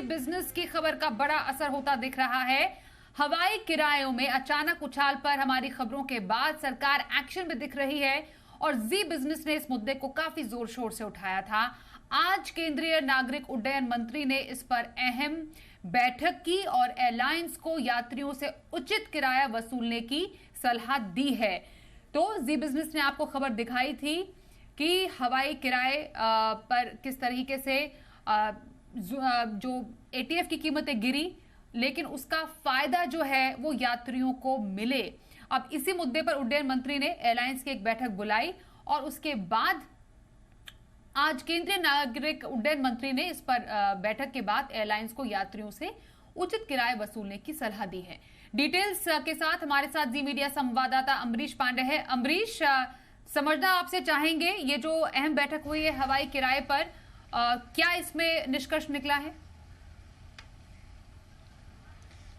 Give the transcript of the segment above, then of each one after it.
Business की खबर का बड़ा असर होता दिख रहा है। हवाई किरायों में अचानक उछाल पर हमारी खबरों के बाद सरकार एक्शन में दिख रही है और जी बिजनेस ने इस मुद्दे को काफी जोर शोर से उठाया था। आज केंद्रीय नागरिक उड्डयन मंत्री ने इस पर अहम बैठक की और एयरलाइंस को यात्रियों से उचित किराया वसूलने की सलाह दी है। तो जी बिजनेस ने आपको खबर दिखाई थी कि हवाई किराए पर किस तरीके से जो एटीएफ की कीमतें गिरी, लेकिन उसका फायदा जो है वो यात्रियों को मिले। अब इसी मुद्दे पर उड्डयन मंत्री ने एयरलाइंस की एक बैठक बुलाई और उसके बाद आज केंद्रीय नागरिक उड्डयन मंत्री ने इस पर बैठक के बाद एयरलाइंस को यात्रियों से उचित किराए वसूलने की सलाह दी है। डिटेल्स के साथ हमारे साथ जी मीडिया संवाददाता अमरीश पांडे है। अमरीश, समझना आपसे चाहेंगे ये जो अहम बैठक हुई है हवाई किराए पर, क्या इसमें निष्कर्ष निकला है?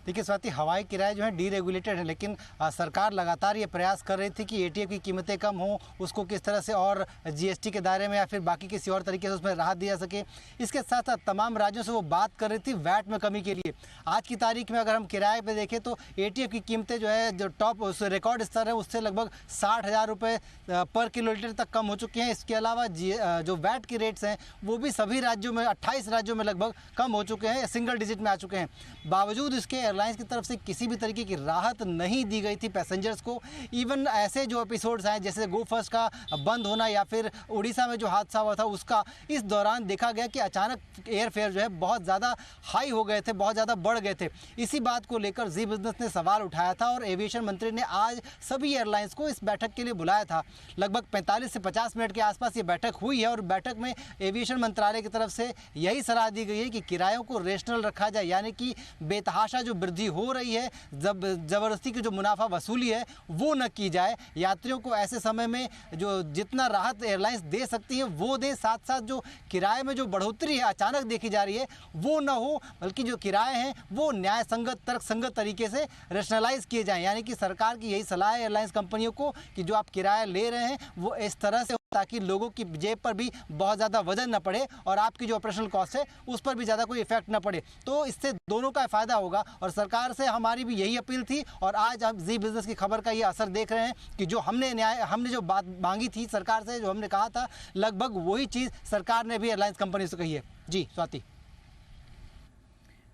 देखिए स्वाति, हवाई किराए जो है डीरेगुलेटेड है, लेकिन सरकार लगातार ये प्रयास कर रही थी कि एटीएफ की कीमतें कम हों, उसको किस तरह से और जीएसटी के दायरे में या फिर बाकी किसी और तरीके से उसमें राहत दिया सके। इसके साथ साथ तमाम राज्यों से वो बात कर रही थी वैट में कमी के लिए। आज की तारीख में अगर हम किराए पे देखें तो एटीएफ की कीमतें जो है जो टॉप उस रिकॉर्ड स्तर है उससे लगभग 60,000 रुपये पर किलोलीटर तक कम हो चुके हैं। इसके अलावा जो वैट के रेट्स हैं वो भी सभी राज्यों में 28 राज्यों में लगभग कम हो चुके हैं, सिंगल डिजिट में आ चुके हैं। बावजूद इसके एयरलाइंस की तरफ से किसी भी तरीके की राहत नहीं दी गई थी पैसेंजर्स को। इवन ऐसे जो एपिसोड्स आए जैसे गो फर्स्ट का बंद होना या फिर उड़ीसा में जो हादसा हुआ था उसका, इस दौरान देखा गया कि अचानक एयर फेयर जो है बहुत ज़्यादा हाई हो गए थे, बहुत ज़्यादा बढ़ गए थे। इसी बात को लेकर जी बिजनेस ने सवाल उठाया था और एविएशन मंत्री ने आज सभी एयरलाइंस को इस बैठक के लिए बुलाया था। लगभग 45 से 50 मिनट के आसपास ये बैठक हुई है और बैठक में एविएशन मंत्रालय की तरफ से यही सलाह दी गई है कि किरायों को रेशनल रखा जाए, यानी कि बेतहाशा जो वृद्धि हो रही है, जबरदस्ती की जो मुनाफा वसूली है वो न की जाए। यात्रियों को ऐसे समय में जो जितना राहत एयरलाइंस दे सकती है वो दे, साथ साथ जो किराए में जो बढ़ोतरी है अचानक देखी जा रही है वो न हो, बल्कि जो किराए हैं वो न्याय संगत, तर्क संगत तरीके से रेशनलाइज किए जाएं। यानी कि सरकार की यही सलाह है एयरलाइंस कंपनियों को कि जो आप किराया ले रहे हैं वो इस तरह से हो ताकि लोगों की जेब पर भी बहुत ज़्यादा वजन न पड़े और आपकी जो ऑपरेशनल कॉस्ट है उस पर भी ज़्यादा कोई इफेक्ट न पड़े। तो इससे दोनों का फ़ायदा होगा और सरकार से हमारी भी यही अपील थी और आज हम जी बिजनेस की खबर का ये असर देख रहे हैं कि जो हमने जो बात मांगी थी सरकार से, जो हमने कहा था, लगभग वही चीज़ सरकार ने भी एयरलाइंस कंपनी से कही है। जी स्वाति।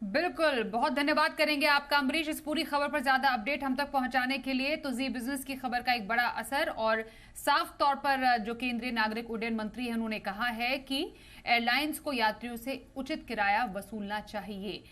बिल्कुल, बहुत धन्यवाद करेंगे आपका अमरीश इस पूरी खबर पर ज्यादा अपडेट हम तक पहुंचाने के लिए। तो जी बिजनेस की खबर का एक बड़ा असर और साफ तौर पर जो केंद्रीय नागरिक उड्डयन मंत्री हैं उन्होंने कहा है कि एयरलाइंस को यात्रियों से उचित किराया वसूलना चाहिए।